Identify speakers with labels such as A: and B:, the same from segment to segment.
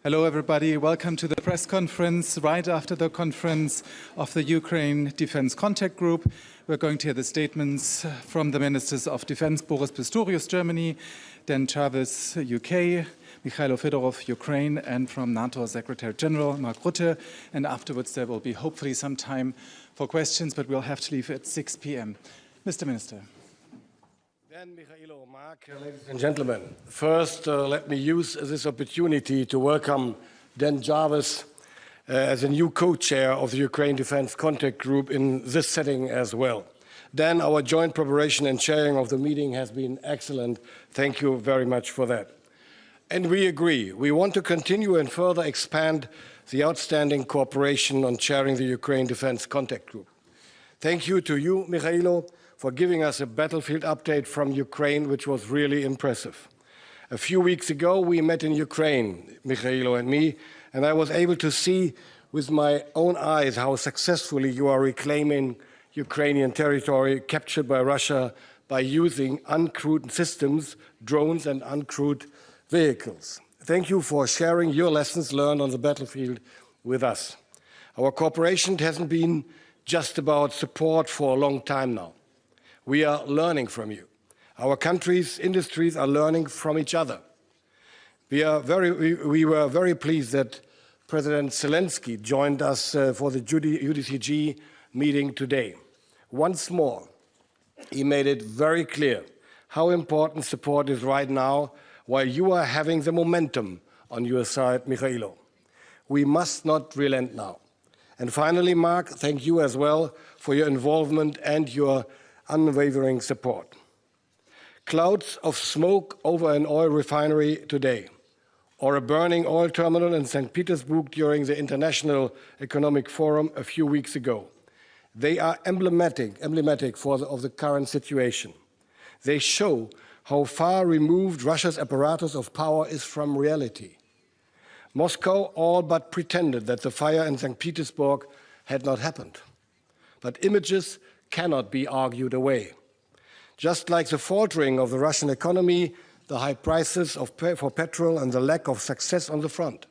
A: Hello everybody, welcome to the press conference right after the conference of the Ukraine Defense Contact Group. We're going to hear the statements from the Ministers of Defense, Boris Pistorius, Germany, Dan Chavez, UK, Mikhailo Fedorov, Ukraine, and from NATO Secretary General Mark Rutte. And afterwards there will be hopefully some time for questions, but we'll have to leave at 6 p.m. Mr. Minister.
B: Dan, Mikhailo, Mark, ladies and gentlemen, first let me use this opportunity to welcome Dan Jarvis as a new co-chair of the Ukraine Defense Contact Group in this setting as well. Dan, our joint preparation and chairing of the meeting has been excellent. Thank you very much for that. And we agree, we want to continue and further expand the outstanding cooperation on chairing the Ukraine Defense Contact Group. Thank you to you, Mikhailo, for giving us a battlefield update from Ukraine, which was really impressive. A few weeks ago, we met in Ukraine, Mikhailo and me, and I was able to see with my own eyes how successfully you are reclaiming Ukrainian territory captured by Russia by using uncrewed systems, drones and uncrewed vehicles. Thank you for sharing your lessons learned on the battlefield with us. Our cooperation hasn't been just about support for a long time now. We are learning from you. Our countries' industries are learning from each other. We were very pleased that President Zelensky joined us for the UDCG meeting today. Once more, he made it very clear how important support is right now while you are having the momentum on your side, Mikhailo. We must not relent now. And finally, Mark, thank you as well for your involvement and your unwavering support. Clouds of smoke over an oil refinery today, or a burning oil terminal in St. Petersburg during the International Economic Forum a few weeks ago. They are emblematic of the current situation. They show how far removed Russia's apparatus of power is from reality. Moscow all but pretended that the fire in St. Petersburg had not happened. But images cannot be argued away. Just like the faltering of the Russian economy, the high prices for petrol and the lack of success on the front.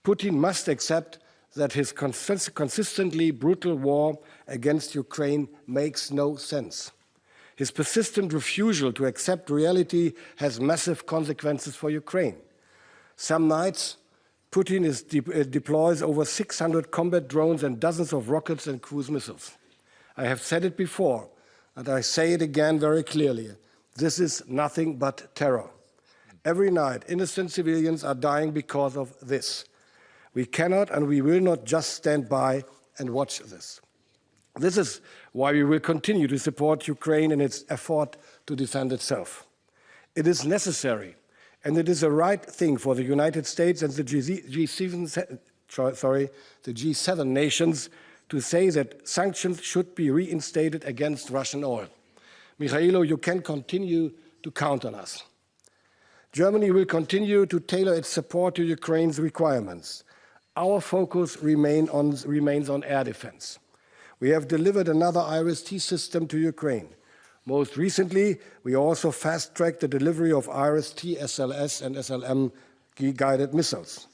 B: Putin must accept that his consistently brutal war against Ukraine makes no sense. His persistent refusal to accept reality has massive consequences for Ukraine. Some nights, Putin deploys over 600 combat drones and dozens of rockets and cruise missiles. I have said it before, and I say it again very clearly. This is nothing but terror. Every night, innocent civilians are dying because of this. We cannot and we will not just stand by and watch this. This is why we will continue to support Ukraine in its effort to defend itself. It is necessary, and it is the right thing for the United States and the G7 nations to say that sanctions should be reinstated against Russian oil. Mikhailo, you can continue to count on us. Germany will continue to tailor its support to Ukraine's requirements. Our focus remains on air defense. We have delivered another IRIS-T system to Ukraine. Most recently, we also fast-tracked the delivery of IRIS-T SLS and SLM guided missiles.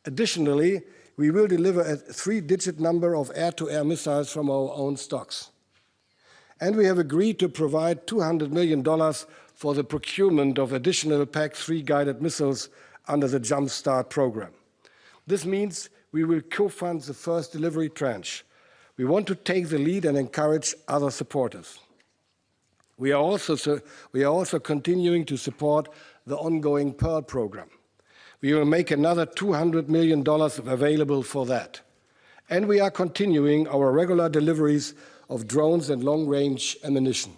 B: Additionally, we will deliver a 3-digit number of air-to-air missiles from our own stocks. And we have agreed to provide $200 million for the procurement of additional PAC-3 guided missiles under the Jump Start program. This means we will co-fund the first delivery tranche. We want to take the lead and encourage other supporters. We are also continuing to support the ongoing Pearl program. We will make another $200 million available for that. And we are continuing our regular deliveries of drones and long-range ammunition.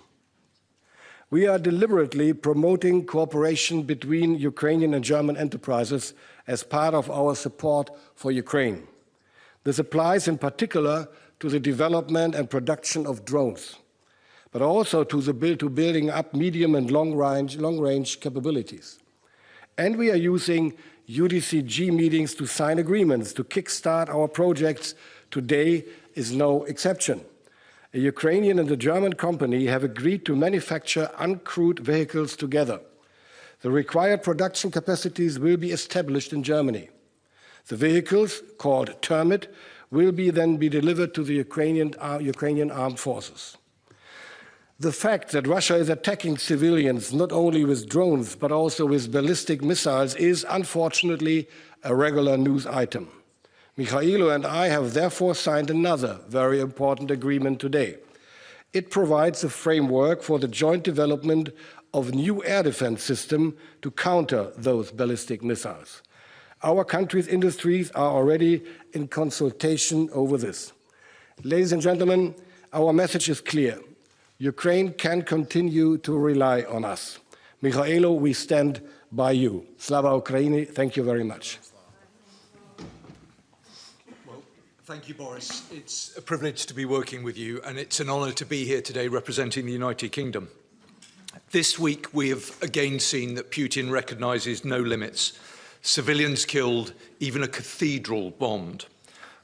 B: We are deliberately promoting cooperation between Ukrainian and German enterprises as part of our support for Ukraine. This applies in particular to the development and production of drones, but also to building up medium and long-range capabilities. And we are using UDCG meetings to sign agreements to kickstart our projects. Today is no exception. A Ukrainian and a German company have agreed to manufacture uncrewed vehicles together. The required production capacities will be established in Germany. The vehicles, called Termit, will then be delivered to the Ukrainian armed forces. The fact that Russia is attacking civilians not only with drones but also with ballistic missiles is unfortunately a regular news item. Mikhailo and I have therefore signed another very important agreement today. It provides a framework for the joint development of a new air defense system to counter those ballistic missiles. Our country's industries are already in consultation over this. Ladies and gentlemen, our message is clear. Ukraine can continue to rely on us. Mikhailo, we stand by you. Slava Ukraini, thank you very much.
C: Thank you, Boris. It's a privilege to be working with you, and it's an honour to be here today representing the United Kingdom. This week, we have again seen that Putin recognises no limits. Civilians killed, even a cathedral bombed.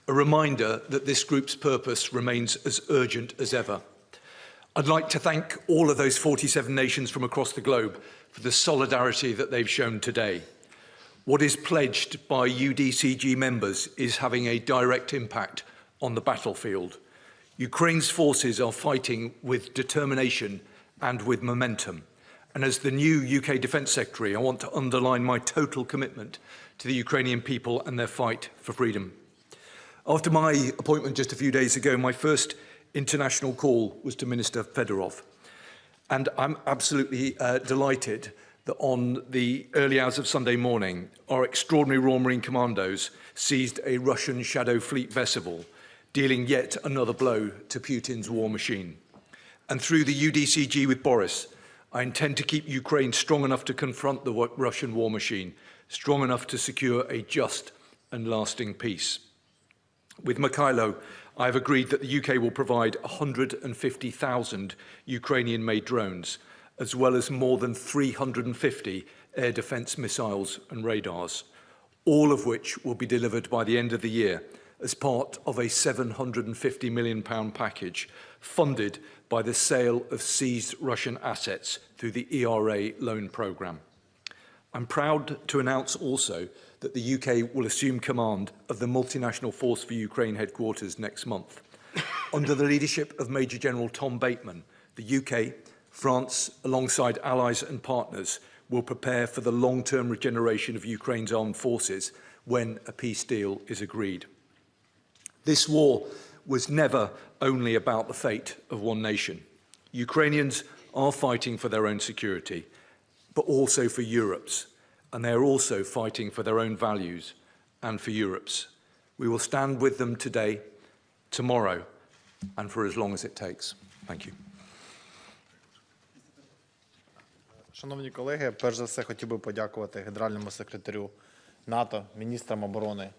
C: A reminder that this group's purpose remains as urgent as ever. I'd like to thank all of those 47 nations from across the globe for the solidarity that they've shown today. What is pledged by UDCG members is having a direct impact on the battlefield. Ukraine's forces are fighting with determination and with momentum. And as the new UK Defence Secretary, I want to underline my total commitment to the Ukrainian people and their fight for freedom. After my appointment just a few days ago, my first international call was to Minister Fedorov. And I'm absolutely delighted that on the early hours of Sunday morning, our extraordinary Royal Marine Commandos seized a Russian Shadow Fleet vessel, dealing yet another blow to Putin's war machine. And through the UDCG with Boris, I intend to keep Ukraine strong enough to confront the Russian war machine, strong enough to secure a just and lasting peace. With Mikhailo, I have agreed that the UK will provide 150,000 Ukrainian-made drones, as well as more than 350 air defence missiles and radars, all of which will be delivered by the end of the year as part of a £750 million package funded by the sale of seized Russian assets through the ERA loan programme. I'm proud to announce also that the UK will assume command of the Multinational Force for Ukraine headquarters next month. Under the leadership of Major General Tom Bateman, the UK, France, alongside allies and partners, will prepare for the long-term regeneration of Ukraine's armed forces when a peace deal is agreed. This war was never only about the fate of one nation. Ukrainians are fighting for their own security, but also for Europe's, and they are also fighting for their own values and for Europe's. We will stand with them today, tomorrow, and for as long as it takes. Thank you.
D: Шановні колеги, перш за все хотів би подякувати Генеральному секретарю НАТО, міністрам оборони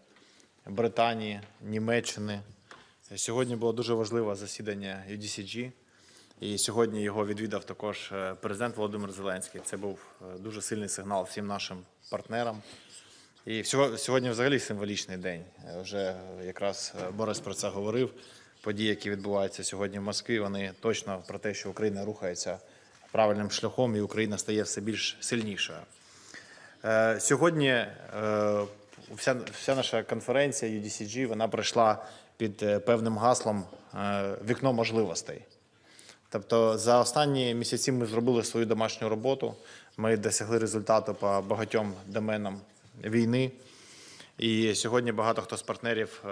D: Британії, Німеччини. Сьогодні було дуже важливе засідання UDCG, і сьогодні його відвідав також президент Володимир Зеленський. Це був дуже сильний сигнал всім нашим партнерам. І сьогодні взагалі символічний день. Вже якраз Борис про це говорив. Події, які відбуваються сьогодні в Москві, вони точно про те, що Україна рухається правильним шляхом і Україна стає все більш сильнішою. Сьогодні вся наша конференція UDCG, вона пройшла під певним гаслом «Вікно можливостей». Тобто за останні місяці ми зробили свою домашню роботу, ми досягли результату по багатьом доменам війни. І сьогодні багато хто з партнерів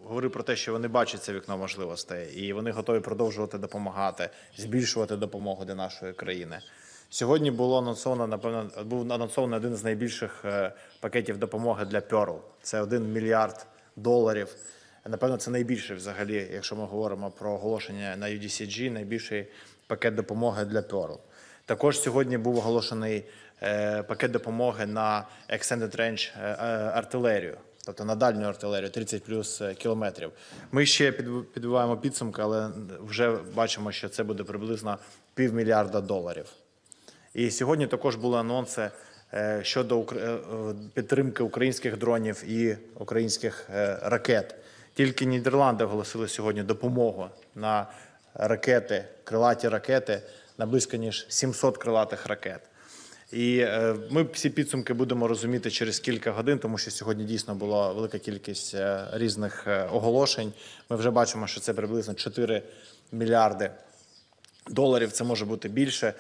D: говорив про те, що вони бачать це вікно можливостей, і вони готові продовжувати допомагати, збільшувати допомогу для нашої країни. Сьогодні був анонсований один з найбільших пакетів допомоги для Pearl. Це $1 мільярд. Напевно, це найбільший взагалі, якщо ми говоримо про оголошення на UDCG, найбільший пакет допомоги для Pearl. Також сьогодні був оголошений пакет допомоги на Extended Range артилерію, тобто на дальню артилерію 30 плюс кілометрів. Ми ще підбиваємо підсумки, але вже бачимо, що це буде приблизно $500 мільярда. І сьогодні також були анонси щодо підтримки українських дронів і українських ракет. Тільки Нідерланди оголосили сьогодні допомогу на ракети, крилаті ракети, на близько ніж 700 крилатих ракет. І ми всі підсумки будемо розуміти через кілька годин, тому що сьогодні дійсно була велика кількість різних оголошень. Ми вже бачимо, що це приблизно 4 мільярди доларів, це може бути більше,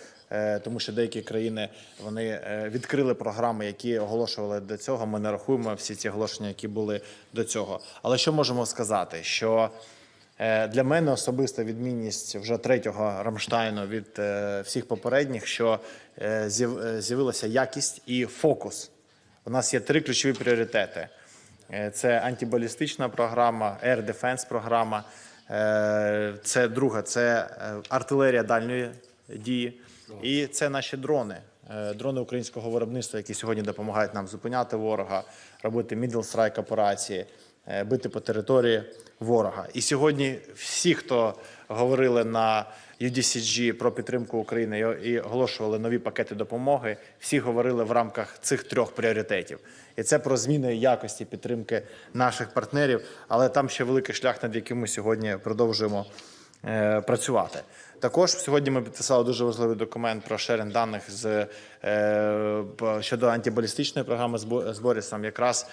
D: тому що деякі країни вони відкрили програми, які оголошували до цього. Ми не рахуємо всі ці оголошення, які були до цього. Але що можемо сказати? Що для мене особиста відмінність вже 3-го Рамштайну від всіх попередніх, що з'явилася якість і фокус. У нас є 3 ключові пріоритети. Це антибалістична програма, Air Defense програма. Це друга, це артилерія дальньої дії. І це наші дрони. Дрони українського виробництва, які сьогодні допомагають нам зупиняти ворога, робити middle strike операції, бити по території ворога. І сьогодні всі, хто говорили на UDCG про підтримку України і оголошували нові пакети допомоги, всі говорили в рамках цих 3 пріоритетів. І це про зміни якості підтримки наших партнерів, але там ще великий шлях, над яким ми сьогодні продовжуємо працювати. Також сьогодні ми підписали дуже важливий документ про шеринг даних щодо антибалістичної програми з Борисом, якраз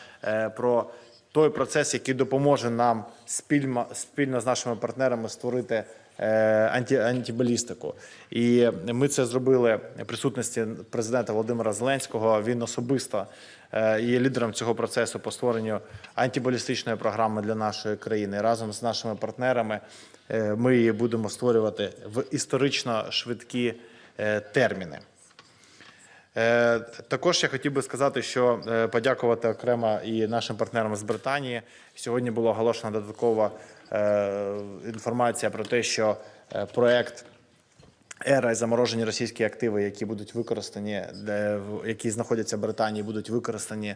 D: про той процес, який допоможе нам спільно з нашими партнерами створити антибалістику. І ми це зробили в присутності президента Володимира Зеленського. Він особисто є лідером цього процесу по створенню антибалістичної програми для нашої країни. Разом з нашими партнерами ми її будемо створювати в історично швидкі терміни. Також я хотів би сказати, що подякувати окремо і нашим партнерам з Британії. Сьогодні була оголошена додаткова інформація про те, що проект «Ера» і заморожені російські активи, які будуть використані, які знаходяться в Британії, будуть використані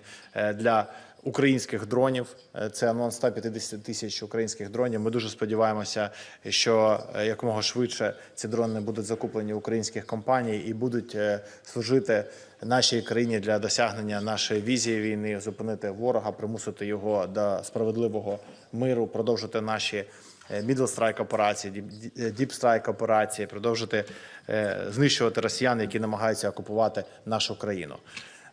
D: для українських дронів. Це анонс 150 тисяч українських дронів. Ми дуже сподіваємося, що якомога швидше ці дрони будуть закуплені українських компаній і будуть служити нашій країні для досягнення нашої візії війни, зупинити ворога, примусити його до справедливого миру, продовжити наші middle strike операції, deep strike операції, продовжити знищувати росіян, які намагаються окупувати нашу країну.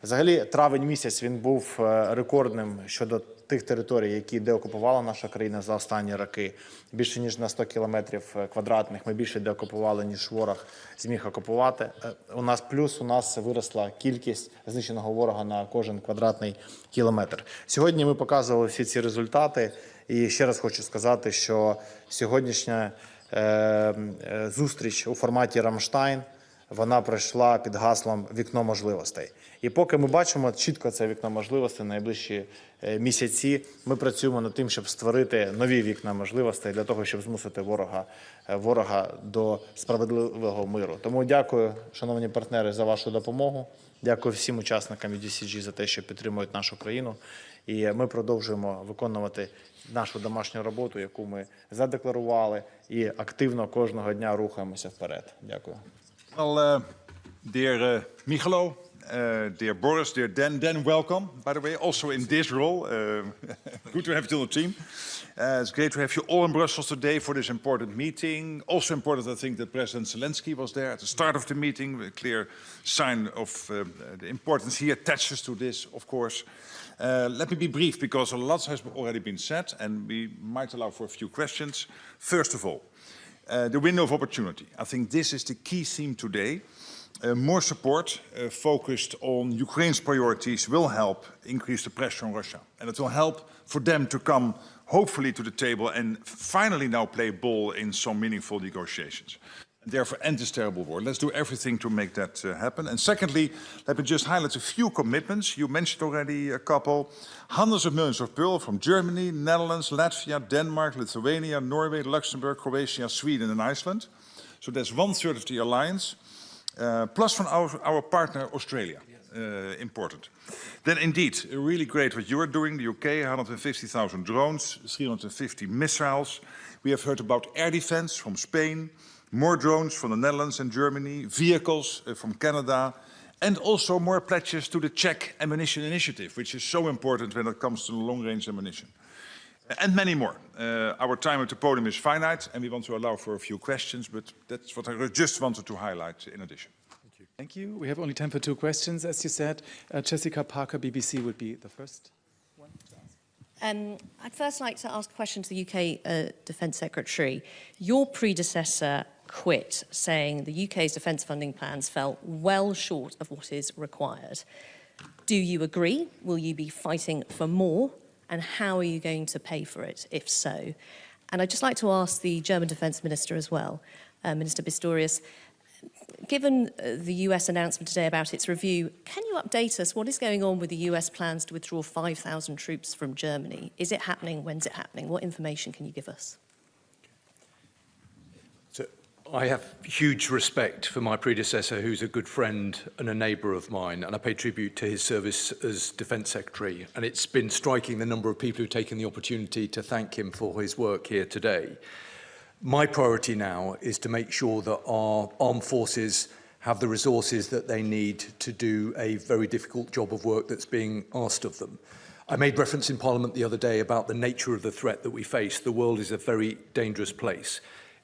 D: Взагалі, травень місяць він був рекордним щодо тих територій, які деокупувала наша країна за останні роки. Більше ніж на 100 кілометрів квадратних ми більше деокупували, ніж ворог зміг окупувати. У нас виросла кількість знищеного ворога на кожен квадратний кілометр. Сьогодні ми показували всі ці результати. І ще раз хочу сказати, що сьогоднішня зустріч у форматі «Рамштайн», вона пройшла під гаслом «Вікно можливостей». І поки ми бачимо чітко це вікно можливостей на найближчі місяці, ми працюємо над тим, щоб створити нові вікна можливостей для того, щоб змусити ворога до справедливого миру. Тому дякую, шановні партнери, за вашу допомогу. Дякую всім учасникам UDCG за те, що підтримують нашу країну. І ми продовжуємо виконувати нашу домашню роботу, яку ми задекларували, і активно кожного дня рухаємося вперед. Дякую.
E: Well, dear Michalo, dear Boris, dear Dan, welcome, by the way, also in this role. Good to have you on the team. It's great to have you all in Brussels today for this important meeting. Also important, I think, that President Zelensky was there at the start of the meeting, a clear sign of the importance he attaches to this, of course. Let me be brief, because a lot has already been said, and we might allow for a few questions. First of all, the window of opportunity. I think this is the key theme today. More support focused on Ukraine's priorities will help increase the pressure on Russia. And it will help for them to come, hopefully, to the table and finally now play ball in some meaningful negotiations. And therefore, end this terrible war. Let's do everything to make that happen. And secondly, let me just highlight a few commitments. You mentioned already a couple. Hundreds of millions of pearl from Germany, Netherlands, Latvia, Denmark, Lithuania, Norway, Luxembourg, Croatia, Sweden and Iceland. So that's 1/3 of the alliance. Plus from our partner Australia, important. Then indeed, really great what you are doing, the UK, 150,000 drones, 350 missiles. We have heard about air defense from Spain, more drones from the Netherlands and Germany, vehicles from Canada, and also more pledges to the Czech ammunition initiative, which is so important when it comes to long-range ammunition. And many more. Our time at the podium is finite, and we want to allow for a few questions, but that's what I just wanted to highlight in addition.
F: Thank you.
A: Thank you. We have only time for 2 questions, as you said. Jessica Parker, BBC, would be the first one to ask.
F: I'd first like to ask a question to the UK Defence Secretary. Your predecessor quit, saying the UK's defence funding plans fell well short of what is required. Do you agree? Will you be fighting for more? And how are you going to pay for it, if so? And I'd just like to ask the German Defence Minister as well, Minister Pistorius, given the US announcement today about its review, can you update us what is going on with the US plans to withdraw 5,000 troops from Germany? Is it happening? When's it happening? What information can you give us?
C: So I have huge respect for my predecessor, who's a good friend and a neighbour of mine, and I pay tribute to his service as Defence Secretary. And it's been striking the number of people who've taken the opportunity to thank him for his work here today. My priority now is to make sure that our armed forces have the resources that they need to do a very difficult job of work that's being asked of them. I made reference in Parliament the other day about the nature of the threat that we face. The world is a very dangerous place.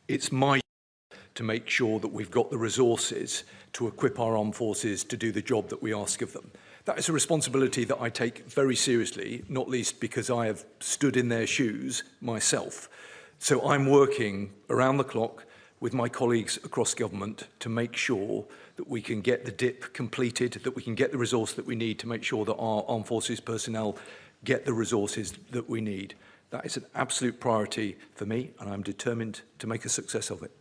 C: It's my job to make sure that we've got the resources to equip our armed forces to do the job that we ask of them. That is a responsibility that I take very seriously, not least because I have stood in their shoes myself. So I'm working around the clock with my colleagues across government to make sure that we can get the DIP completed, that we can get the resource that we need to make sure that our armed forces personnel get the resources that we need. That is an absolute priority for me, and I'm determined to make a success of it.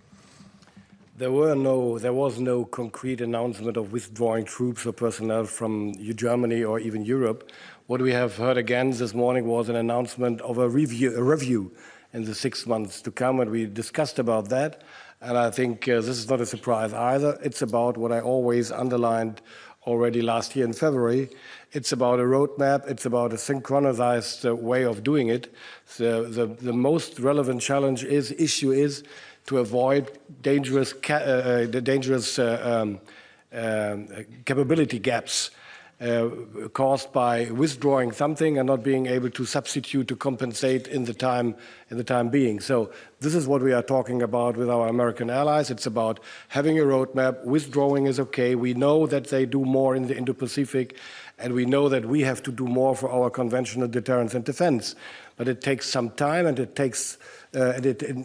B: There was no concrete announcement of withdrawing troops or personnel from Germany or even Europe. What we have heard again this morning was an announcement of a review in the 6 months to come, and we discussed about that. And I think this is not a surprise either. It's about what I always underlined already last year in February. It's about a roadmap. It's about a synchronized way of doing it. The most relevant issue is to avoid dangerous capability gaps caused by withdrawing something and not being able to substitute to compensate in the time being. So this is what we are talking about with our American allies. It's about having a roadmap. Withdrawing is okay. We know that they do more in the Indo-Pacific, and we know that we have to do more for our conventional deterrence and defense. But it takes some time, and it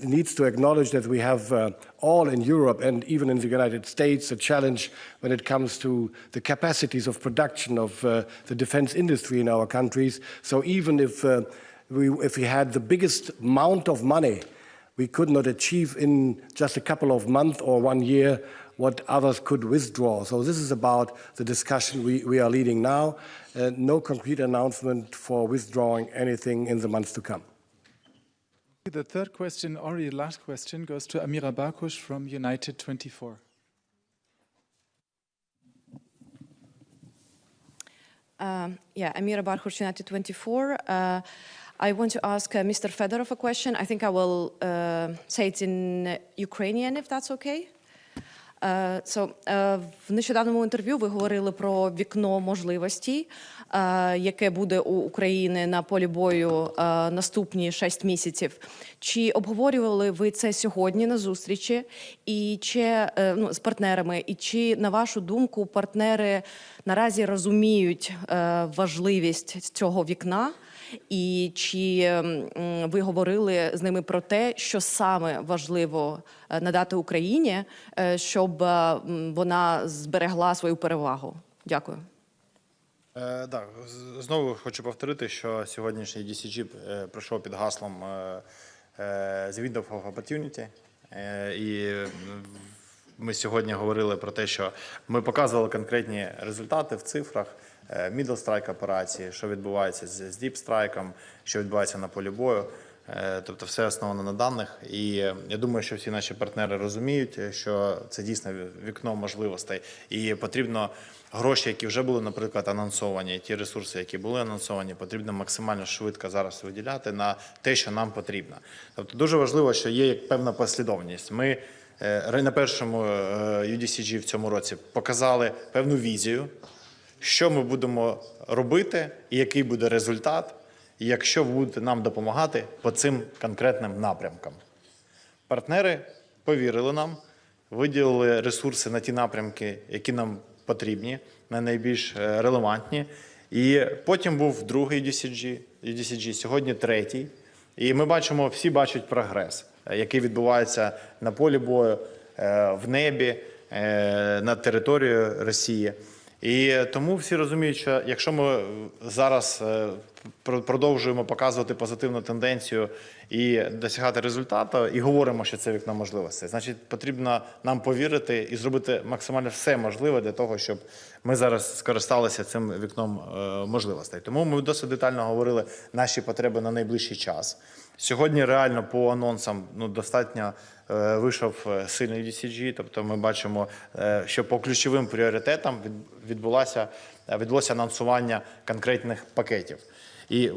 B: needs to acknowledge that we have all in Europe and even in the United States a challenge when it comes to the capacities of production of the defense industry in our countries. So even if we had the biggest amount of money, we could not achieve in just a couple of months or 1 year what others could withdraw. So this is about the discussion we are leading now. No concrete announcement for withdrawing anything in the months to come.
A: The third question, or the last question, goes to Amira Barkush from United 24.
G: Amira Barkush, United 24. I want to ask Mr. Fedorov a question. I think I will say it in Ukrainian, if that's okay. В нещодавньому інтерв'ю ви говорили про вікно можливостей, яке буде у України на полі бою наступні 6 місяців. Чи обговорювали ви це сьогодні на зустрічі і чи, з партнерами? І чи, на вашу думку, партнери наразі розуміють важливість цього вікна? І чи ви говорили з ними про те, що саме важливо надати Україні, щоб вона зберегла свою перевагу? Дякую.
D: Так, знову хочу повторити, що сьогоднішній DCG пройшов під гаслом «The window of opportunity». І ми сьогодні говорили про те, що ми показували конкретні результати в цифрах, middle strike операції, що відбувається з deep strike, що відбувається на полі бою. Тобто все основано на даних. І я думаю, що всі наші партнери розуміють, що це дійсно вікно можливостей. І потрібно гроші, які вже були, наприклад, анонсовані, ті ресурси, які були анонсовані, потрібно максимально швидко зараз виділяти на те, що нам потрібно. Тобто дуже важливо, що є певна послідовність. Ми на першому UDCG в цьому році показали певну візію, що ми будемо робити і який буде результат, якщо ви будете нам допомагати по цим конкретним напрямкам. Партнери повірили нам виділили ресурси на ті напрямки, які нам потрібні, на найбільш релевантні. І потім був другий UDCG, сьогодні третій. І ми бачимо, всі бачать прогрес, який відбувається на полі бою, в небі, над територією Росії. І тому всі розуміють, що якщо ми зараз продовжуємо показувати позитивну тенденцію і досягати результату, і говоримо, що це вікно можливостей, значить потрібно нам повірити і зробити максимально все можливе для того, щоб ми зараз скористалися цим вікном можливостей. Тому ми досить детально говорили наші потреби на найближчий час. Сьогодні реально по анонсам достатньо вийшов сильний UDCG, тобто ми бачимо, що по ключовим пріоритетам відбулося анонсування конкретних пакетів. І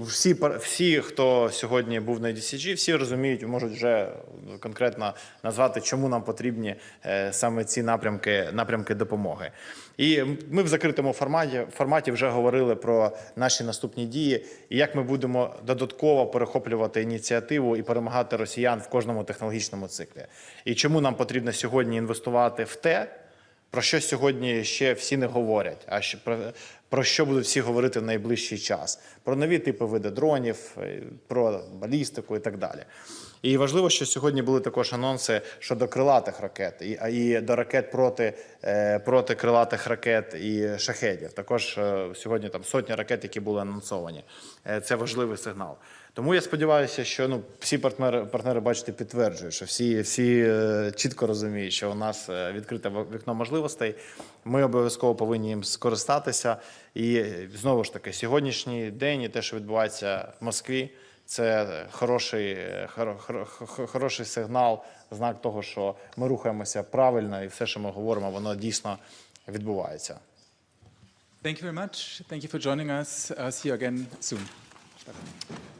D: всі, хто сьогодні був на UDCG, всі розуміють, можуть вже конкретно назвати, чому нам потрібні саме ці напрямки допомоги. І ми в закритому форматі вже говорили про наші наступні дії і як ми будемо додатково перехоплювати ініціативу і перемагати росіян в кожному технологічному циклі. І чому нам потрібно сьогодні інвестувати в те, про що сьогодні ще всі не говорять, а про що будуть всі говорити в найближчий час. Про нові типи види дронів, про балістику і так далі. І важливо, що сьогодні були також анонси щодо крилатих ракет і до ракет проти крилатих ракет і шахедів. Також сьогодні там сотні ракет, які були анонсовані. Це важливий сигнал. Тому я сподіваюся, що всі партнери, бачите, підтверджують, що всі чітко розуміють, що у нас відкрите вікно можливостей. Ми обов'язково повинні їм скористатися. І знову ж таки, сьогоднішній день і те, що відбувається в Москві, це хороший сигнал, знак того, що ми рухаємося правильно і все, що ми говоримо, воно дійсно відбувається.
A: Thank you very much. Thank you for joining us. See you again soon. Bye-bye.